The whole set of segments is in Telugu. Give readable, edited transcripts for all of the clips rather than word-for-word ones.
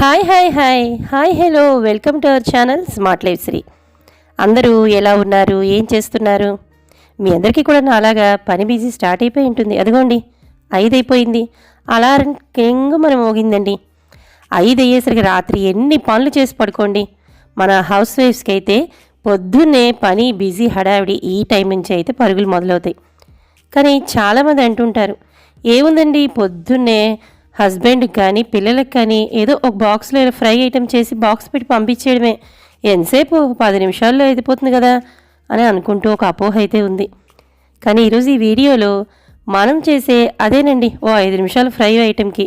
Hi hi hi hi hello welcome to our channel smart life Sri. అందరూ ఎలా ఉన్నారు, ఏం చేస్తున్నారు? మీ అందరికీ కూడా నాలాగా పని బిజీ స్టార్ట్ అయిపోయి ఉంటుంది. అదిగోండి 5 అయిపోయింది, అలారం కింగ్ మనం మోగిందండి. 5 అయ్యేసరికి రాత్రి ఎన్ని పనులు చేసి పడుకోండి. మన హౌస్ వైఫ్స్కి అయితే పొద్దున్నే పని బిజీ హడావిడి ఈ టైం నుంచి అయితే పరుగులు మొదలవుతాయి. కానీ చాలామంది అంటుంటారు, ఏముందండి పొద్దున్నే హస్బెండ్కి కానీ పిల్లలకి కానీ ఏదో ఒక బాక్స్లో ఫ్రై ఐటెం చేసి బాక్స్ పెట్టి పంపించేయడమే, ఎంతసేపు 10 నిమిషాల్లో అయిపోతుంది కదా అని అనుకుంటూ ఒక అపోహ అయితే ఉంది. కానీ ఈరోజు ఈ వీడియోలో మనం చేసే అదేనండి, ఓ 5 నిమిషాలు ఫ్రై ఐటెంకి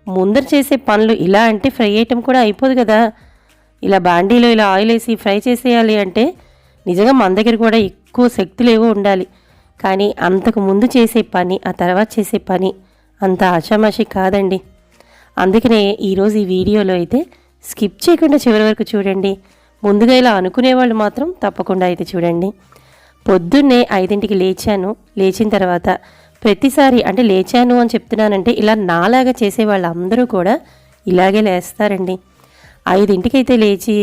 ముందర చేసే పనులు ఇలా అంటే ఫ్రై ఐటెం కూడా అయిపోదు కదా. ఇలా బాండీలో ఇలా ఆయిల్ వేసి ఫ్రై చేసేయాలి అంటే నిజంగా మన దగ్గర కూడా ఎక్కువ శక్తులు ఏవో ఉండాలి. కానీ అంతకు ముందు చేసే పని, ఆ తర్వాత చేసే పని అంత ఆషామాషి కాదండి. అందుకనే ఈరోజు ఈ వీడియోలో అయితే స్కిప్ చేయకుండా చివరి వరకు చూడండి. ముందుగా ఇలా అనుకునేవాళ్ళు మాత్రం తప్పకుండా అయితే చూడండి. పొద్దున్నే 5ంటికి లేచాను. లేచిన తర్వాత ప్రతిసారి అంటే లేచాను అని చెప్తున్నానంటే ఇలా నాలాగా చేసే వాళ్ళందరూ కూడా ఇలాగే లేస్తారండి. 5ంటికి అయితే లేచి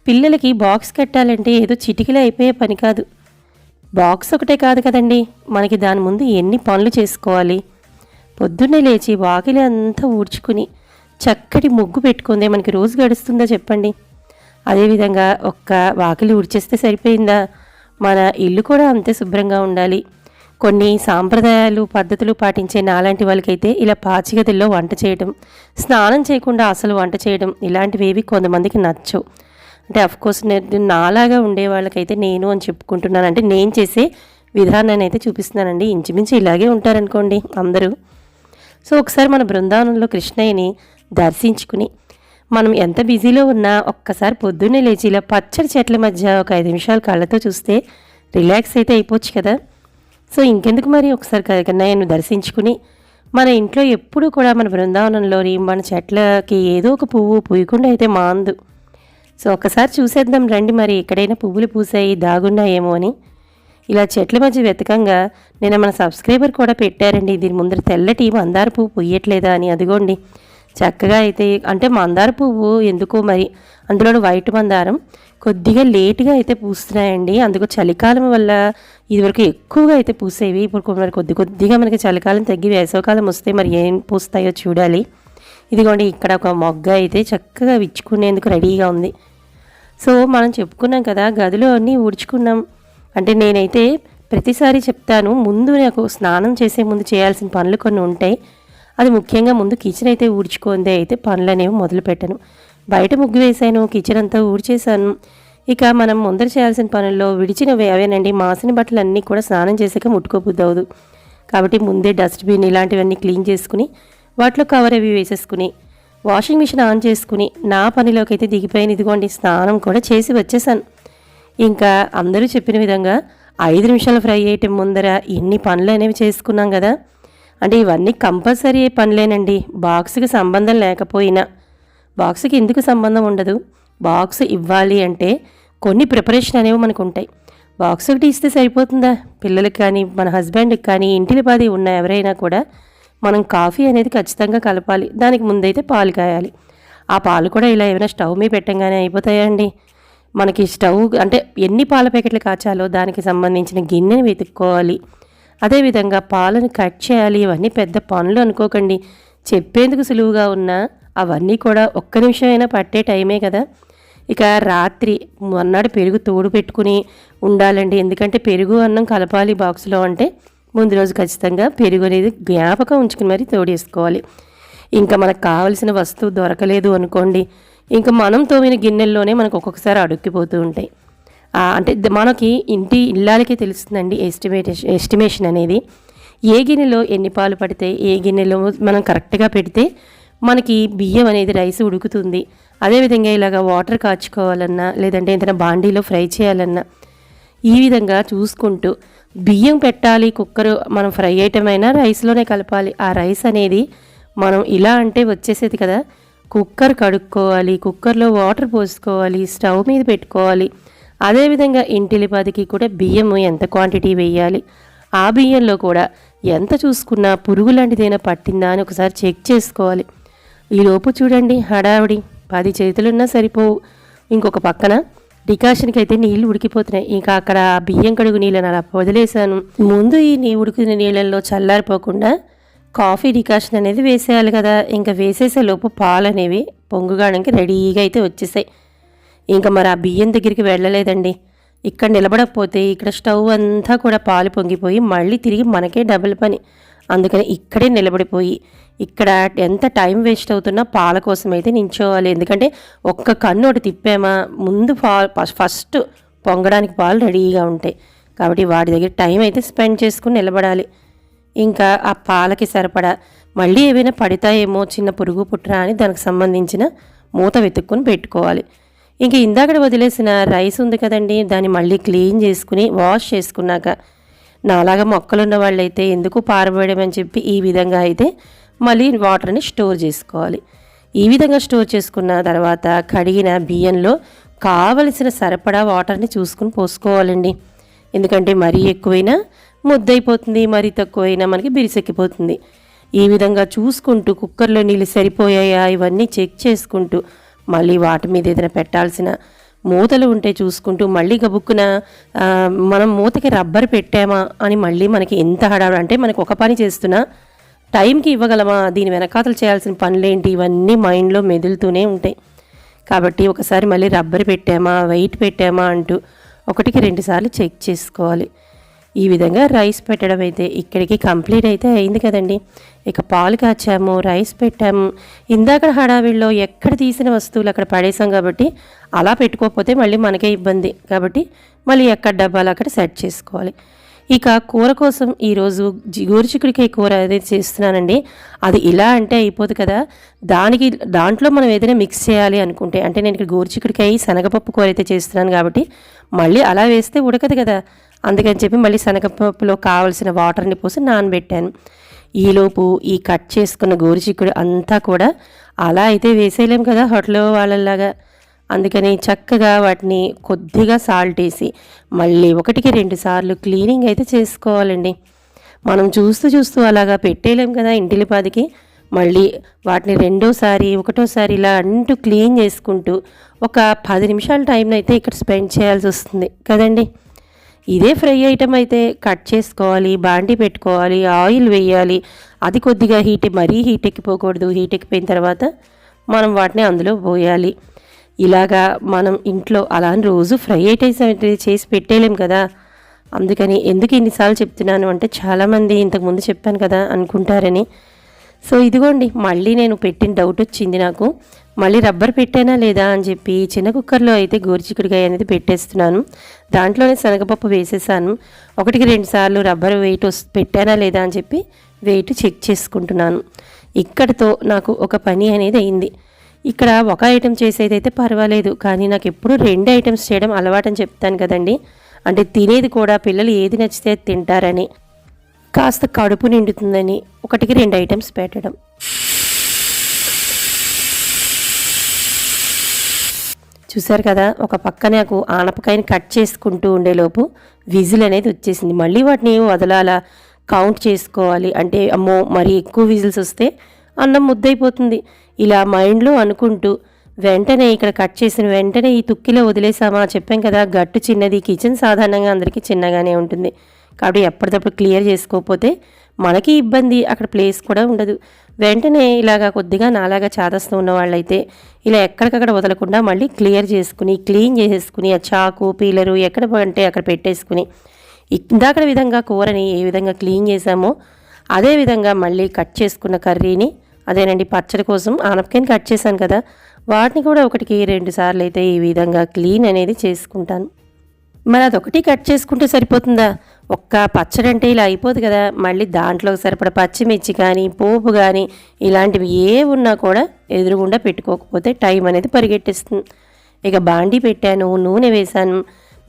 పిల్లలకి బాక్స్ కట్టాలంటే ఏదో చిటికలో అయిపోయే పని కాదు. బాక్స్ ఒకటే కాదు కదండి, మనకి దాని ముందు ఎన్ని పనులు చేసుకోవాలి. పొద్దున్నే లేచి వాకిలి అంతా ఊడ్చుకుని చక్కటి ముగ్గు పెట్టుకుందే మనకి రోజు గడుస్తుందా చెప్పండి. అదేవిధంగా ఒక్క వాకిలి ఊడ్చేస్తే సరిపోయిందా? మన ఇల్లు కూడా అంతే శుభ్రంగా ఉండాలి. కొన్ని సాంప్రదాయాలు పద్ధతులు పాటించే నాలాంటి వాళ్ళకైతే ఇలా పాచిగదుల్లో వంట చేయడం, స్నానం చేయకుండా అసలు వంట చేయడం ఇలాంటివేవి కొంతమందికి నచ్చవు. అంటే అఫ్కోర్స్ నాలాగా ఉండే వాళ్ళకైతే నేను అని చెప్పుకుంటున్నాను, అంటే నేను చేసే విధానాన్ని అయితే చూపిస్తున్నానండి. ఇంచుమించు ఇలాగే ఉంటారనుకోండి అందరూ. సో ఒకసారి మన బృందావనంలో కృష్ణయ్యని దర్శించుకుని మనం ఎంత బిజీలో ఉన్నా ఒక్కసారి పొద్దున్నే లేచి ఇలా పచ్చడి చెట్ల మధ్య ఒక 5 నిమిషాలు కళ్ళతో చూస్తే రిలాక్స్ అయితే అయిపోవచ్చు కదా. సో ఇంకెందుకు మరి ఒకసారి కన్నయ్యను దర్శించుకుని మన ఇంట్లో ఎప్పుడూ కూడా మన బృందావనంలోని మన చెట్లకి ఏదో ఒక పువ్వు పూయకుండా అయితే మాందు. సో ఒకసారి చూసేద్దాం రండి, మరి ఎక్కడైనా పువ్వులు పూసాయి దాగున్నాయేమో అని. ఇలా చెట్ల మధ్య వెతకంగా నేను మన సబ్స్క్రైబర్ కూడా పెట్టారండి, దీని ముందర తెల్లటి మందార పువ్వు పూయట్లేదా అని. అదిగోండి చక్కగా అయితే, అంటే మందార పువ్వు ఎందుకో మరి అందులో వైట్ మందారం కొద్దిగా లేటుగా అయితే పూస్తున్నాయండి. అందుకు చలికాలం వల్ల ఇదివరకు ఎక్కువగా అయితే పూసేవి, ఇప్పుడు మరి కొద్దిగా మనకి చలికాలం తగ్గి వేసవకాలం వస్తే మరి ఏం పూస్తాయో చూడాలి. ఇదిగోండి ఇక్కడ ఒక మొగ్గ అయితే చక్కగా విచ్చుకునేందుకు రెడీగా ఉంది. సో మనం చెప్పుకున్నాం కదా, గదిలో అన్నీ ఊడ్చుకున్నాం. అంటే నేనైతే ప్రతిసారి చెప్తాను, ముందు నాకు స్నానం చేసే ముందు చేయాల్సిన పనులు కొన్ని ఉంటాయి. అది ముఖ్యంగా ముందు కిచెన్ అయితే ఊడ్చుకుందే అయితే పనులు అనేవి మొదలు పెట్టాను. బయట ముగ్గు వేసాను, కిచెన్ అంతా ఊడ్చేసాను. ఇక మనం ముందర చేయాల్సిన పనుల్లో విడిచినవి అవేనండి, మాసిన బట్టలు అన్నీ కూడా స్నానం చేసాక ముట్టుకోబుద్దవదు. కాబట్టి ముందే డస్ట్బిన్ ఇలాంటివన్నీ క్లీన్ చేసుకుని వాటిలో కవర్ అవి వేసేసుకుని వాషింగ్ మిషన్ ఆన్ చేసుకుని నా పనిలోకి అయితే దిగిపోయాను. ఇదిగోండి స్నానం కూడా చేసి వచ్చేసాను. ఇంకా అందరూ చెప్పిన విధంగా 5 నిమిషాలు ఫ్రై ఐటెం ముందర ఇన్ని పనులు అనేవి చేసుకున్నాం కదా. అంటే ఇవన్నీ కంపల్సరీ పనులేనండి, బాక్స్కి సంబంధం లేకపోయినా. బాక్స్కి ఎందుకు సంబంధం ఉండదు? బాక్స్ ఇవ్వాలి అంటే కొన్ని ప్రిపరేషన్ అనేవి మనకు ఉంటాయి. బాక్స్ ఒకటి ఇస్తే సరిపోతుందా? పిల్లలకి కానీ మన హస్బెండ్కి కానీ ఇంటిలిపాది ఉన్న ఎవరైనా కూడా మనం కాఫీ అనేది ఖచ్చితంగా కలపాలి. దానికి ముందైతే పాలు కాయాలి. ఆ పాలు కూడా ఇలా ఏమైనా స్టవ్ మీద పెట్టంగానే అయిపోతాయా అండి? మనకి స్టవ్ అంటే ఎన్ని పాల ప్యాకెట్లు కాచాలో దానికి సంబంధించిన గిన్నెని వెతుక్కోవాలి. అదేవిధంగా పాలను కట్ చేయాలి. ఇవన్నీ పెద్ద పనులు అనుకోకండి, చెప్పేందుకు సులువుగా ఉన్నా అవన్నీ కూడా ఒక్క నిమిషమైనా పట్టే టైమే కదా. ఇక రాత్రి మొన్నటి పెరుగు తోడు పెట్టుకుని ఉండాలండి, ఎందుకంటే పెరుగు అన్నం కలపాలి బాక్స్లో అంటే ముందు రోజు ఖచ్చితంగా పెరుగు అనేది జ్ఞాపకం ఉంచుకుని మరీ తోడేసుకోవాలి. ఇంకా మనకు కావలసిన వస్తువు దొరకలేదు అనుకోండి, ఇంకా మనం తోమిన గిన్నెల్లోనే మనకు ఒక్కొక్కసారి అడుక్కిపోతూ ఉంటాయి. అంటే మనకి ఇంటి ఇల్లాలకే తెలుస్తుందండి ఎస్టిమేషన్ అనేది. ఏ గిన్నెలో ఎన్ని పాలు పడితే ఏ గిన్నెలో మనం కరెక్ట్గా పెడితే మనకి బియ్యం అనేది రైస్ ఉడుకుతుంది. అదేవిధంగా ఇలాగ వాటర్ కాచుకోవాలన్నా లేదంటే ఏదైనా బాండీలో ఫ్రై చేయాలన్నా ఈ విధంగా చూసుకుంటూ బియ్యం పెట్టాలి. కుక్కర్ మనం ఫ్రై ఐటమ్ అయినా రైస్లోనే కలపాలి. ఆ రైస్ అనేది మనం ఇలా అంటే వచ్చేసేది కదా, కుక్కర్ కడుక్కోవాలి, కుక్కర్లో వాటర్ పోసుకోవాలి, స్టవ్ మీద పెట్టుకోవాలి. అదేవిధంగా ఇంటిలిపాదికి కూడా బియ్యం ఎంత క్వాంటిటీ వేయాలి, ఆ బియ్యంలో కూడా ఎంత చూసుకున్నా పురుగు లాంటిదైనా పట్టిందా అని ఒకసారి చెక్ చేసుకోవాలి. ఈలోపు చూడండి హడావిడి 10 చేతులున్నా సరిపోవు. ఇంకొక పక్కన డికాషన్కి అయితే నీళ్ళు ఉడికిపోతున్నాయి. ఇంకా అక్కడ బియ్యం కడుగు నీళ్ళని అలా వదిలేసాను. ముందు ఈ ఉడికిన నీళ్ళల్లో చల్లారిపోకుండా కాఫీ డికాషన్ అనేది వేసేయాలి కదా. ఇంకా వేసేసే లోపు పాలు అనేవి పొంగుగాడానికి రెడీగా అయితే వచ్చేసాయి. ఇంకా మరి ఆ బియ్యం దగ్గరికి వెళ్ళలేదండి. ఇక్కడ నిలబడకపోతే ఇక్కడ స్టవ్ అంతా కూడా పాలు పొంగిపోయి మళ్ళీ తిరిగి మనకే డబుల్ పని. అందుకని ఇక్కడే నిలబడిపోయి ఇక్కడ ఎంత టైం వేస్ట్ అవుతున్నా పాల కోసం అయితే నించోవాలి. ఎందుకంటే ఒక్క కన్ను ఒకటి తిప్పామా ముందు ఫస్ట్ పొంగడానికి పాలు రెడీగా ఉంటాయి. కాబట్టి వాటి దగ్గర టైం అయితే స్పెండ్ చేసుకుని నిలబడాలి. ఇంకా ఆ పాలకి సరిపడా మళ్ళీ ఏవైనా పడతాయేమో చిన్న పురుగు పుట్రా అని దానికి సంబంధించిన మూత వెతుక్కుని పెట్టుకోవాలి. ఇంక ఇందాక వదిలేసిన రైస్ ఉంది కదండి, దాన్ని మళ్ళీ క్లీన్ చేసుకుని వాష్ చేసుకున్నాక నాలాగా మొక్కలున్న వాళ్ళైతే ఎందుకు పారబోయడమని చెప్పి ఈ విధంగా అయితే మళ్ళీ వాటర్ని స్టోర్ చేసుకోవాలి. ఈ విధంగా స్టోర్ చేసుకున్న తర్వాత కడిగిన బియ్యంలో కావలసిన సరిపడా వాటర్ని చూసుకుని పోసుకోవాలండి. ఎందుకంటే మరీ ఎక్కువైనా ముద్దయిపోతుంది, మరీ తక్కువైనా మనకి బిరిసెక్కిపోతుంది. ఈ విధంగా చూసుకుంటూ కుక్కర్లో నీళ్ళు సరిపోయాయా ఇవన్నీ చెక్ చేసుకుంటూ మళ్ళీ వాటి మీద ఏదైనా పెట్టాల్సిన మూతలు ఉంటే చూసుకుంటూ మళ్ళీ గబుక్కున మనం మూతకి రబ్బర్ పెట్టామా అని మళ్ళీ మనకి ఎంత హడావుడు అంటే మనకు ఒక పని చేస్తున్నా టైంకి ఇవ్వగలమా, దీని వెనకాతలు చేయాల్సిన పనులేంటి, ఇవన్నీ మైండ్లో మెదులుతూనే ఉంటాయి. కాబట్టి ఒకసారి మళ్ళీ రబ్బర్ పెట్టామా వెయిట్ పెట్టామా అంటూ 1కి 2 సార్లు చెక్ చేసుకోవాలి. ఈ విధంగా రైస్ పెట్టడం అయితే ఇక్కడికి కంప్లీట్ అయితే అయింది కదండి. ఇక పాలు కాచాము, రైస్ పెట్టాము. ఇందాక హడావిడిలో ఎక్కడ తీసిన వస్తువులు అక్కడ పడేసాం కాబట్టి అలా పెట్టుకోకపోతే మళ్ళీ మనకే ఇబ్బంది. కాబట్టి మళ్ళీ ఎక్కడ డబ్బాలు అక్కడ సెట్ చేసుకోవాలి. ఇక కూర కోసం ఈరోజు గోరుచిక్కుడికాయ కూర ఏదైతే చేస్తున్నానండి, అది ఇలా అంటే అయిపోదు కదా. దాంట్లో మనం ఏదైనా మిక్స్ చేయాలి అనుకుంటే, అంటే నేను ఇక్కడ గోరుచిక్కుడికాయ శనగపప్పు కూర అయితే చేస్తున్నాను కాబట్టి మళ్ళీ అలా వేస్తే ఉడకదు కదా. అందుకని చెప్పి మళ్ళీ శనగపప్పులో కావలసిన వాటర్ని పోసి నానబెట్టాను. ఈలోపు ఈ కట్ చేసుకున్న గోరుచిక్కుడు అంతా కూడా అలా అయితే వేసేయలేం కదా హోటల్ వాళ్ళలాగా. అందుకని చక్కగా వాటిని కొద్దిగా సాల్ట్ వేసి మళ్ళీ 1కి 2 సార్లు క్లీనింగ్ అయితే చేసుకోవాలండి. మనం చూస్తూ అలాగా పెట్టేయలేం కదా ఇంటిలిపాదికి. మళ్ళీ వాటిని రెండోసారి ఒకటోసారి ఇలా అంటూ క్లీన్ చేసుకుంటూ ఒక 10 నిమిషాల టైంని అయితే ఇక్కడ స్పెండ్ చేయాల్సి వస్తుంది కదండి. ఇదే ఫ్రై ఐటమ్ అయితే కట్ చేసుకోవాలి, బాండి పెట్టుకోవాలి, ఆయిల్ వేయాలి. అది కొద్దిగా మరీ హీట్ ఎక్కిపోకూడదు. హీట్ ఎక్కిపోయిన తర్వాత మనం వాటిని అందులో పోయాలి. ఇలాగా మనం ఇంట్లో అలా రోజు ఫ్రై ఐటమ్స్ చేసి పెట్టేయలేం కదా. అందుకని ఎందుకు ఇన్నిసార్లు చెప్తున్నాను అంటే చాలామంది ఇంతకుముందు చెప్పాను కదా అనుకుంటారని. సో ఇదిగోండి మళ్ళీ నేను పెట్టిన డౌట్ వచ్చింది నాకు. మళ్ళీ రబ్బర్ పెట్టానా లేదా అని చెప్పి చిన్న కుక్కర్లో అయితే గోరుచిక్కుడుకాయ అనేది పెట్టేస్తున్నాను. దాంట్లోనే శనగపప్పు వేసేసాను. 1కి 2 సార్లు రబ్బర్ వెయిట్ పెట్టానా లేదా అని చెప్పి వెయిట్ చెక్ చేసుకుంటున్నాను. ఇక్కడితో నాకు ఒక పని అనేది అయింది. ఇక్కడ ఒక ఐటెం చేసేది అయితే పర్వాలేదు, కానీ నాకు ఎప్పుడు 2 ఐటమ్స్ చేయడం అలవాటని చెప్తాను కదండి. అంటే తినేది కూడా పిల్లలు ఏది నచ్చితే తింటారని, కాస్త కడుపు నిండుతుందని 1కి 2 ఐటమ్స్ పెట్టడం. చూసారు కదా, ఒక పక్క నాకు ఆనపకాయని కట్ చేసుకుంటూ ఉండేలోపు విజిల్ అనేది వచ్చేసింది. మళ్ళీ వాటిని వదలాలా, కౌంట్ చేసుకోవాలి. అంటే అమ్మో మరి ఎక్కువ విజిల్స్ వస్తే అన్నం ముద్దయిపోతుంది. ఇలా మైండ్లో అనుకుంటూ వెంటనే ఇక్కడ కట్ చేసిన వెంటనే ఈ తుక్కిలో వదిలేసామా. చెప్పాం కదా గట్టు చిన్నది, కిచెన్ సాధారణంగా అందరికీ చిన్నగానే ఉంటుంది. కాబట్టి ఎప్పటికప్పుడు క్లియర్ చేసుకోకపోతే మనకి ఇబ్బంది, అక్కడ ప్లేస్ కూడా ఉండదు. వెంటనే ఇలాగా కొద్దిగా నాలాగా చాదస్తూ ఉన్న వాళ్ళైతే ఇలా ఎక్కడికక్కడ వదలకుండా మళ్ళీ క్లియర్ చేసుకుని క్లీన్ చేసేసుకుని ఆ చాకు పీలరు ఎక్కడ అంటే అక్కడ పెట్టేసుకుని ఇందాక విధంగా కూరని ఏ విధంగా క్లీన్ చేసామో అదే విధంగా మళ్ళీ కట్ చేసుకున్న కర్రీని, అదేనండి పచ్చడి కోసం ఆనపకాయని కట్ చేశాను కదా, వాటిని కూడా 1కి 2 సార్లు అయితే ఈ విధంగా క్లీన్ అనేది చేసుకుంటాను. మరి అదొకటి కట్ చేసుకుంటే సరిపోతుందా? ఒక్క పచ్చడి అంటే ఇలా అయిపోదు కదా. మళ్ళీ దాంట్లో సరిపడ పచ్చిమిర్చి కానీ పోపు కానీ ఇలాంటివి ఏ ఉన్నా కూడా ఎదురుగుండా పెట్టుకోకపోతే టైం అనేది పరిగెట్టేస్తుంది. ఇక బాండీ పెట్టాను, నూనె వేశాను.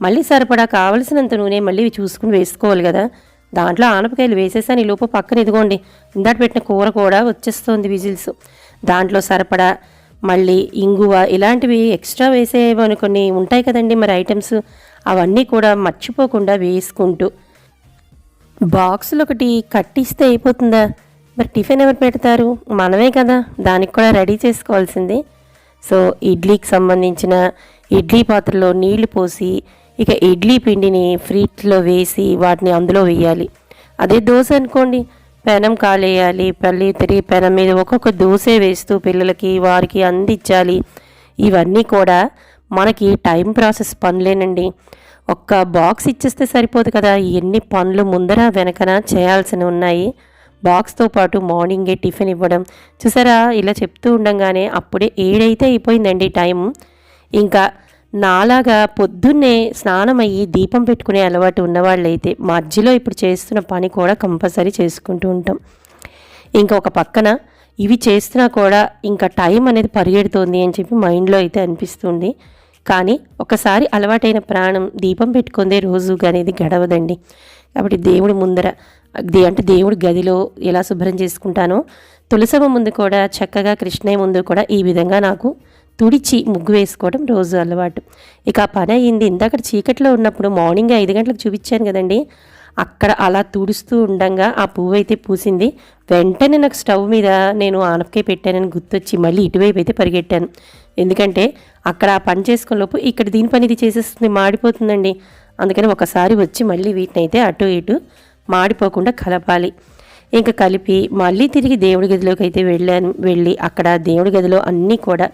మళ్ళీ సరిపడా కావలసినంత నూనె మళ్ళీ చూసుకుని వేసుకోవాలి కదా. దాంట్లో ఆనపకాయలు వేసేసాను. ఈ లోపు పక్కన ఇదిగోండి ఇందాక పెట్టిన కూర కూడా వచ్చేస్తుంది విజిల్స్. దాంట్లో సరిపడా మళ్ళీ ఇంగువ ఇలాంటివి ఎక్స్ట్రా వేసేవని కొన్ని ఉంటాయి కదండి మరి ఐటమ్స్, అవన్నీ కూడా మర్చిపోకుండా వేసుకుంటూ బాక్సులు ఒకటి కట్టిస్తే అయిపోతుందా? మరి టిఫిన్ ఎవరు పెడతారు? మనమే కదా, దానికి కూడా రెడీ చేసుకోవాల్సింది. సో ఇడ్లీకి సంబంధించిన ఇడ్లీ పాత్రలో నీళ్లు పోసి ఇక ఇడ్లీ పిండిని ఫ్రిడ్జ్లో వేసి వాటిని అందులో వేయాలి. అదే దోశ అనుకోండి, పెనం కాలేయాలి, పల్లి తిరిగి పెనం మీద ఒక్కొక్క దోశ వేస్తూ పిల్లలకి వారికి అందించాలి. ఇవన్నీ కూడా మనకి టైం ప్రాసెస్ పనులేనండి. ఒక్క బాక్స్ ఇచ్చేస్తే సరిపోదు కదా, ఎన్ని పనులు ముందర వెనకన చేయాల్సినవి ఉన్నాయి. బాక్స్తో పాటు మార్నింగే టిఫిన్ ఇవ్వడం చూసారా, ఇలా చెప్తూ ఉండగానే అప్పుడే 7 అయితే అయిపోయిందండి టైం. ఇంకా నాలాగా పొద్దున్నే స్నానం అయ్యి దీపం పెట్టుకునే అలవాటు ఉన్నవాళ్ళైతే మధ్యలో ఇప్పుడు చేస్తున్న పని కూడా కంపల్సరీ చేసుకుంటూ ఉంటాం. ఇంకా ఒక పక్కన ఇవి చేస్తున్నా కూడా ఇంకా టైం అనేది పరిగెడుతోంది అని చెప్పి మైండ్లో అయితే అనిపిస్తుంది. కానీ ఒకసారి అలవాటైన ప్రాణం దీపం పెట్టుకుందే రోజు అనేది గడవదండి. కాబట్టి దేవుడి ముందర అంటే దేవుడి గదిలో ఎలా శుభ్రం చేసుకుంటానో తులసమ్మ ముందు కూడా చక్కగా కృష్ణయ్య ముందు కూడా ఈ విధంగా నాకు తుడిచి ముగ్గు వేసుకోవడం రోజు అలవాటు. ఇక ఆ పని అయ్యింది. ఇందాక చీకట్లో ఉన్నప్పుడు మార్నింగ్ 5 గంటలకు చూపించాను కదండి, అక్కడ అలా తుడుస్తూ ఉండగా ఆ పువ్వు అయితే పూసింది. వెంటనే నాకు స్టవ్ మీద నేను ఆనపకాయ పెట్టానని గుర్తొచ్చి మళ్ళీ ఇటువైపు అయితే పరిగెట్టాను. ఎందుకంటే అక్కడ ఆ పని చేసుకునే లోపు ఇక్కడ దీని పని ఇది చేసేస్తుంది, మాడిపోతుందండి. అందుకని ఒకసారి వచ్చి మళ్ళీ వీటిని అయితే అటు ఇటు మాడిపోకుండా కలపాలి. ఇంకా కలిపి మళ్ళీ తిరిగి దేవుడి గదిలోకి అయితే వెళ్ళి అక్కడ దేవుడి గదిలో అన్నీ కూడా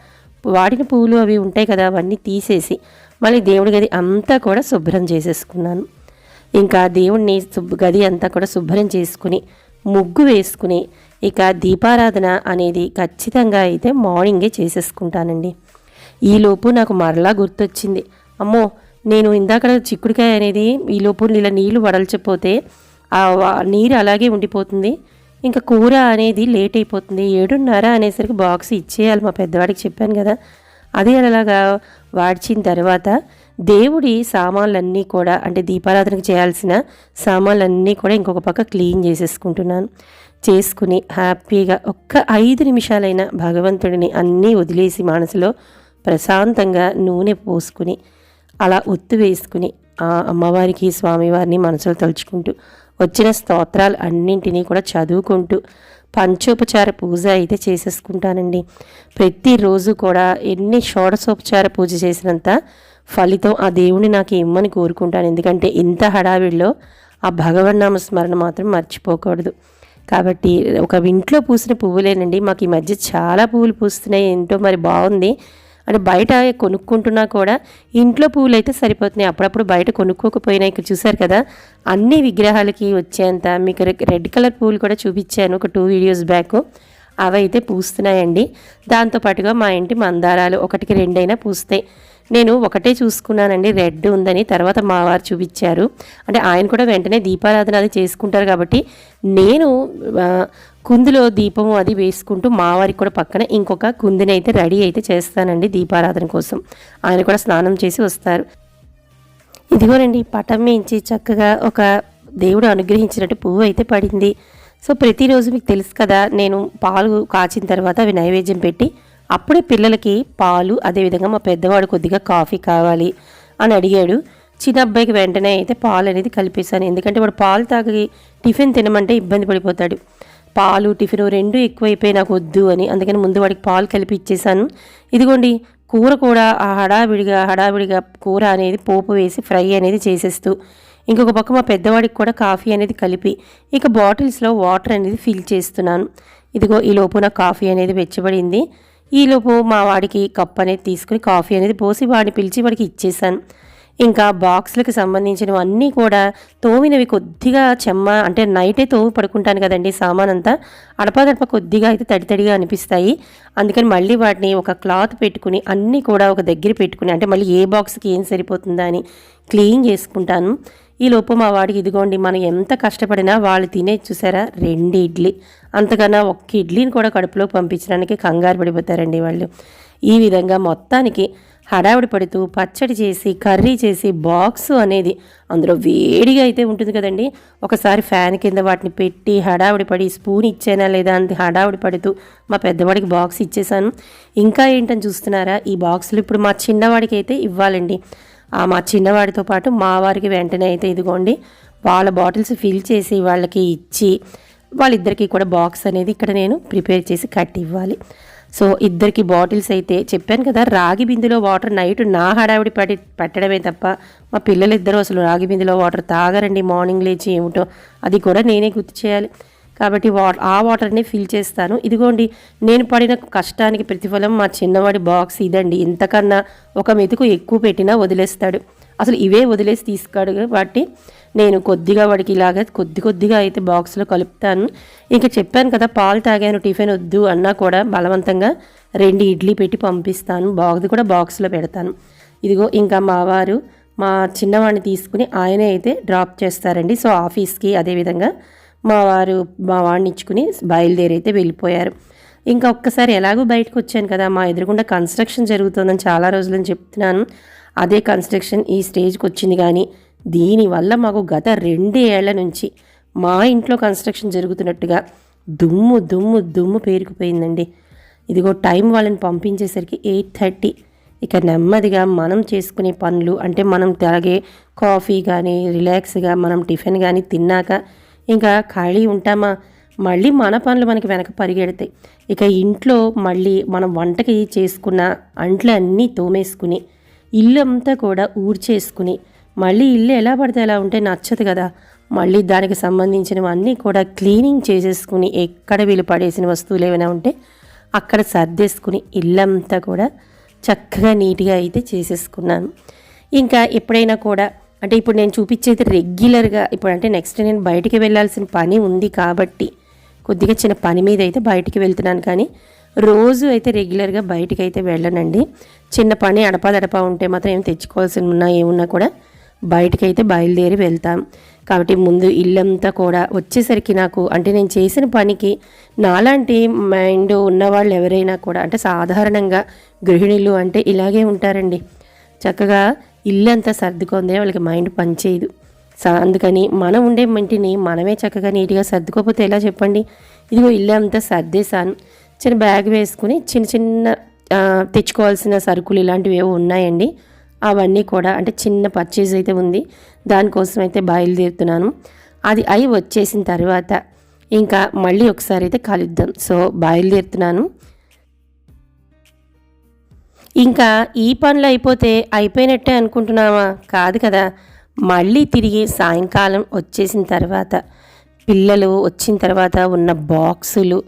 వాడిన పువ్వులు అవి ఉంటాయి కదా, అవన్నీ తీసేసి మళ్ళీ దేవుడి గది అంతా కూడా శుభ్రం చేసేసుకున్నాను. ఇంకా దేవుడిని గది అంతా కూడా శుభ్రం చేసుకుని ముగ్గు వేసుకుని ఇక దీపారాధన అనేది ఖచ్చితంగా అయితే మార్నింగే చేసేసుకుంటానండి. ఈలోపు నాకు మరలా గుర్తొచ్చింది, అమ్మో నేను ఇందాక చిక్కుడుకాయ అనేది ఈలోపు ఇలా నీళ్లు వడల్చపోతే ఆ నీరు అలాగే ఉండిపోతుంది, ఇంకా కూర అనేది లేట్ అయిపోతుంది. 7:30 అనేసరికి బాక్స్ ఇచ్చేయాలి మా పెద్దవాడికి చెప్పాను కదా. అది అలాగా వాడిచిన తర్వాత దేవుడి సామాన్లన్నీ కూడా అంటే దీపారాధనకు చేయాల్సిన సామాన్లన్నీ కూడా ఇంకొక పక్క క్లీన్ చేసేసుకుంటున్నాను. చేసుకుని హ్యాపీగా ఒక్క 5 నిమిషాలైనా భగవంతుడిని అన్నీ వదిలేసి మనసులో ప్రశాంతంగా నూనె పోసుకుని అలా ఒత్తు వేసుకుని ఆ అమ్మవారికి స్వామివారిని మనసులో తలుచుకుంటూ వచ్చిన స్తోత్రాలు అన్నింటినీ కూడా చదువుకుంటూ పంచోపచార పూజ అయితే చేసేసుకుంటానండి. ప్రతిరోజు కూడా ఎన్ని షోడశోపచార పూజ చేసినంత ఫలితం ఆ దేవుని నాకు ఇమ్మని కోరుకుంటాను. ఎందుకంటే ఇంత హడావిడిలో ఆ భగవన్నామ స్మరణ మాత్రం మర్చిపోకూడదు. కాబట్టి ఒక ఇంట్లో పూసిన పువ్వులేనండి, మాకు ఈ మధ్య చాలా పువ్వులు పూస్తున్నాయి, ఏంటో మరి బాగుంది. అంటే బయట కొనుక్కుంటున్నా కూడా ఇంట్లో పువ్వులు అయితే సరిపోతున్నాయి. అప్పుడప్పుడు బయట కొనుక్కోకపోయినా ఇక్కడ చూసారు కదా అన్ని విగ్రహాలకి వచ్చేంత మీకు రెడ్ కలర్ పువ్వులు కూడా చూపించాను ఒక 2 వీడియోస్ బ్యాక్, అవి అయితే పూస్తున్నాయండి. దాంతోపాటుగా మా ఇంటి మందారాలు 1కి 2 అయినా పూస్తాయి. నేను ఒకటే చూసుకున్నానండి రెడ్ ఉందని, తర్వాత మా వారు చూపించారు. అంటే ఆయన కూడా వెంటనే దీపారాధన అది చేసుకుంటారు కాబట్టి నేను కుందులో దీపము అది వేసుకుంటూ మా వారికి కూడా పక్కన ఇంకొక కుందిని అయితే రెడీ అయితే చేస్తానండి దీపారాధన కోసం. ఆయన కూడా స్నానం చేసి వస్తారు. ఇదిగోనండి పటం మించి చక్కగా ఒక దేవుడు అనుగ్రహించినట్టు పువ్వు అయితే పడింది. సో ప్రతిరోజు మీకు తెలుసు కదా, నేను పాలు కాచిన తర్వాత అవి నైవేద్యం పెట్టి అప్పుడే పిల్లలకి పాలు, అదేవిధంగా మా పెద్దవాడు కొద్దిగా కాఫీ కావాలి అని అడిగాడు. చిన్న అబ్బాయికి వెంటనే అయితే పాలు అనేది కలిపేశాను. ఎందుకంటే వాడు పాలు తాగి టిఫిన్ తినమంటే ఇబ్బంది పడిపోతాడు. పాలు టిఫిన్ 2 ఎక్కువైపోయి నాకు వద్దు అని, అందుకని ముందు వాడికి పాలు కలిపి ఇచ్చేసాను. ఇదిగోండి కూర కూడా ఆ హడావిడిగా కూర అనేది పోపు వేసి ఫ్రై అనేది చేసేస్తూ ఇంకొక పక్క మా పెద్దవాడికి కూడా కాఫీ అనేది కలిపి ఇక బాటిల్స్లో వాటర్ అనేది ఫిల్ చేస్తున్నాను. ఇదిగో ఈలోపు నా కాఫీ అనేది వెచ్చబడింది. ఈలోపు మా వాడికి కప్ అనేది తీసుకుని కాఫీ అనేది పోసి వాడిని పిలిచి వాడికి ఇచ్చేసాను. ఇంకా బాక్స్లకు సంబంధించినవన్నీ కూడా తోమినవి కొద్దిగా అంటే నైటే తోమి పడుకుంటాను కదండి, సామాన్ అంతా అడపదడప కొద్దిగా అయితే తడితడిగా అనిపిస్తాయి. అందుకని మళ్ళీ వాటిని ఒక క్లాత్ పెట్టుకుని అన్నీ కూడా ఒక దగ్గర పెట్టుకుని అంటే మళ్ళీ ఏ బాక్స్కి ఏం సరిపోతుందా అని క్లీన్ చేసుకుంటాను. ఈలోపు మా వాడికి ఇదిగోండి మనం ఎంత కష్టపడినా వాళ్ళు తినే చూసారా 2 ఇడ్లీ, అంతకన్నా 1 ఇడ్లీని కూడా కడుపులో పంపించడానికి కంగారు పడిపోతారండి వాళ్ళు. ఈ విధంగా మొత్తానికి హడావిడి పడుతూ పచ్చడి చేసి కర్రీ చేసి బాక్స్ అనేది అందులో వేడిగా అయితే ఉంటుంది కదండి, ఒకసారి ఫ్యాన్ కింద వాటిని పెట్టి హడావిడి పడి స్పూన్ ఇచ్చానా లేదా అని హడావిడి పడుతూ మా పెద్దవాడికి బాక్స్ ఇచ్చేసాను. ఇంకా ఏంటని చూస్తున్నారా, ఈ బాక్సులు ఇప్పుడు మా చిన్నవాడికి అయితే ఇవ్వాలండి. మా చిన్నవాడితో పాటు మా వారికి వెంటనే అయితే ఇదిగోండి వాళ్ళ బాటిల్స్ ఫిల్ చేసి వాళ్ళకి ఇచ్చి వాళ్ళిద్దరికీ కూడా బాక్స్ అనేది ఇక్కడ నేను ప్రిపేర్ చేసి కట్టి ఇవ్వాలి. సో ఇద్దరికి బాటిల్స్ అయితే చెప్పాను కదా, రాగి బిందులో వాటర్ నైట్ నా హడావిడి పెట్టడమే తప్ప మా పిల్లలిద్దరూ అసలు రాగి బిందులో వాటర్ తాగరండి. మార్నింగ్ లేచి ఏమిటో అది కూడా నేనే గుర్తు చేయాలి. కాబట్టి ఆ వాటర్ని ఫిల్ చేస్తాను. ఇదిగోండి, నేను పడిన కష్టానికి ప్రతిఫలం మా చిన్నవాడి బాక్స్ ఇదండి. ఇంతకన్నా ఒక మెతుకు ఎక్కువ పెట్టినా వదిలేస్తాడు. అసలు ఇవే వదిలేసి తీసుకాడు. కాబట్టి నేను కొద్దిగా వాడికి ఇలాగ కొద్దిగా అయితే బాక్స్లో కలుపుతాను. ఇంకా చెప్పాను కదా, పాలు తాగాను, టిఫిన్ వద్దు అన్నా కూడా బలవంతంగా 2 ఇడ్లీ పెట్టి పంపిస్తాను. కూడా బాక్స్లో పెడతాను. ఇదిగో ఇంకా మా వారు మా చిన్నవాడిని తీసుకుని ఆయనే అయితే డ్రాప్ చేస్తారండి. సో ఆఫీస్కి అదేవిధంగా మా వాడిని ఇచ్చుకుని బయలుదేరైతే వెళ్ళిపోయారు. ఇంకా ఒక్కసారి ఎలాగో బయటకు వచ్చాను కదా, మా ఎదురుగుండా కన్స్ట్రక్షన్ జరుగుతుందని చాలా రోజులని చెప్తున్నాను. అదే కన్స్ట్రక్షన్ ఈ స్టేజ్కి వచ్చింది. కానీ దీనివల్ల మాకు గత 2 ఏళ్ల నుంచి మా ఇంట్లో కన్స్ట్రక్షన్ జరుగుతున్నట్టుగా దుమ్ము పేరుకుపోయిందండి. ఇదిగో టైం వాళ్ళని పంపించేసరికి 8:30. ఇక నెమ్మదిగా మనం చేసుకునే పనులు అంటే మనం తాగే కాఫీ కానీ రిలాక్స్గా మనం టిఫిన్ కానీ తిన్నాక ఇంకా ఖాళీ ఉంటామా, మళ్ళీ మన పనులు మనకి వెనక పరిగెడతాయి. ఇక ఇంట్లో మళ్ళీ మనం వంటకి చేసుకున్న అంట్లు అన్నీ తోమేసుకుని ఇల్లు అంతా కూడా ఊడ్చేసుకుని మళ్ళీ ఇల్లు ఎలా పడితే ఎలా ఉంటే నచ్చదు కదా, మళ్ళీ దానికి సంబంధించినవన్నీ కూడా క్లీనింగ్ చేసేసుకుని ఎక్కడ వీలు పడేసిన వస్తువులు ఏమైనా ఉంటే అక్కడ సర్దేసుకుని ఇల్లంతా కూడా చక్కగా నీట్గా అయితే చేసేసుకున్నాను. ఇంకా ఎప్పుడైనా కూడా అంటే ఇప్పుడు నేను చూపించేది రెగ్యులర్గా, ఇప్పుడు అంటే నెక్స్ట్ నేను బయటికి వెళ్ళాల్సిన పని ఉంది కాబట్టి కొద్దిగా చిన్న పని మీద అయితే బయటికి వెళ్తున్నాను. కానీ రోజు అయితే రెగ్యులర్గా బయటికి అయితే వెళ్ళనండి. చిన్న పని అడపా ఉంటే మాత్రం ఏం తెచ్చుకోవాల్సి ఏమున్నా కూడా బయటికి అయితే బయలుదేరి వెళ్తాం. కాబట్టి ముందు ఇల్లంతా కూడా వచ్చేసరికి నాకు అంటే నేను చేసిన పనికి నాలాంటి మైండ్ ఉన్నవాళ్ళు ఎవరైనా కూడా అంటే సాధారణంగా గృహిణులు అంటే ఇలాగే ఉంటారండి. చక్కగా ఇల్లంతా సర్దుకుందే వాళ్ళకి మైండ్ పనిచేయదు. అందుకని మనం ఉండే ఇంటిని మనమే చక్కగా నీట్గా సర్దుకోకపోతే ఎలా చెప్పండి. ఇదిగో ఇల్లు అంతా సర్దేశాను. చిన్న బ్యాగ్ వేసుకుని చిన్న తెచ్చుకోవాల్సిన సరుకులు ఇలాంటివి ఏవో ఉన్నాయండి. అవన్నీ కూడా అంటే చిన్న పర్చేజ్ అయితే ఉంది, దానికోసం అయితే బయలుదేరుతున్నాను. అది అయి వచ్చేసిన తర్వాత ఇంకా మళ్ళీ ఒకసారి అయితే కలుద్దాం. సో బయలుదేరుతున్నాను. ఇంకా ఈ పనులు అయిపోయినట్టే అనుకుంటున్నావా? కాదు కదా. మళ్ళీ తిరిగి సాయంకాలం వచ్చేసిన తర్వాత పిల్లలు వచ్చిన తర్వాత ఉన్న బాక్సులు,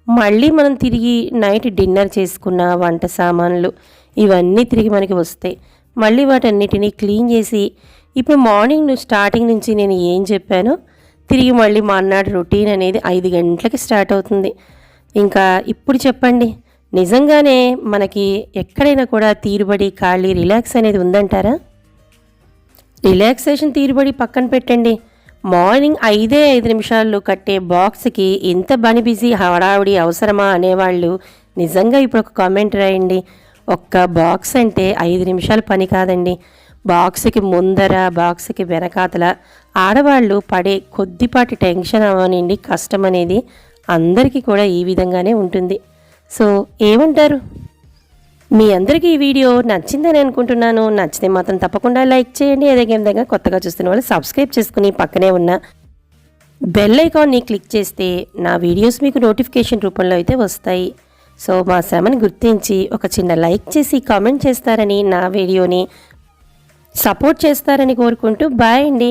మళ్ళీ మనం తిరిగి నైట్ డిన్నర్ చేసుకున్న వంట సామాన్లు ఇవన్నీ తిరిగి మనకి వస్తాయి. మళ్ళీ వాటన్నిటినీ క్లీన్ చేసి ఇప్పుడు మార్నింగ్ స్టార్టింగ్ నుంచి నేను ఏం చెప్పానో తిరిగి మళ్ళీ మర్నాడు రొటీన్ అనేది 5 గంటలకి స్టార్ట్ అవుతుంది. ఇంకా ఇప్పుడు చెప్పండి, నిజంగానే మనకి ఎక్కడైనా కూడా తీరుబడి ఖాళీ రిలాక్స్ అనేది ఉందంటారా? రిలాక్సేషన్ తీరుబడి పక్కన పెట్టండి. మార్నింగ్ 5 నిమిషాల్లో కట్టే బాక్స్కి ఇంత బిజీ హడావుడి అవసరమా అనేవాళ్ళు నిజంగా ఇప్పుడు ఒక కామెంట్ రాయండి. ఒక్క బాక్స్ అంటే 5 నిమిషాల పని కాదండి. బాక్స్కి ముందర బాక్స్కి వెనకాతల ఆడవాళ్ళు పడే కొద్దిపాటి టెన్షన్ అవనండి, కష్టం అనేది అందరికీ కూడా ఈ విధంగానే ఉంటుంది. సో ఏమంటారు? మీ అందరికీ ఈ వీడియో నచ్చిందని అనుకుంటున్నాను. నచ్చితే మాత్రం తప్పకుండా లైక్ చేయండి. అదేవిధంగా కొత్తగా చూస్తున్న వాళ్ళు సబ్స్క్రైబ్ చేసుకుని పక్కనే ఉన్న బెల్ ఐకాన్ని క్లిక్ చేస్తే నా వీడియోస్ మీకు నోటిఫికేషన్ రూపంలో అయితే వస్తాయి. సో మా శ్రమని గుర్తించి ఒక చిన్న లైక్ చేసి కామెంట్ చేస్తారని, నా వీడియోని సపోర్ట్ చేస్తారని కోరుకుంటూ బాయ్ అండి.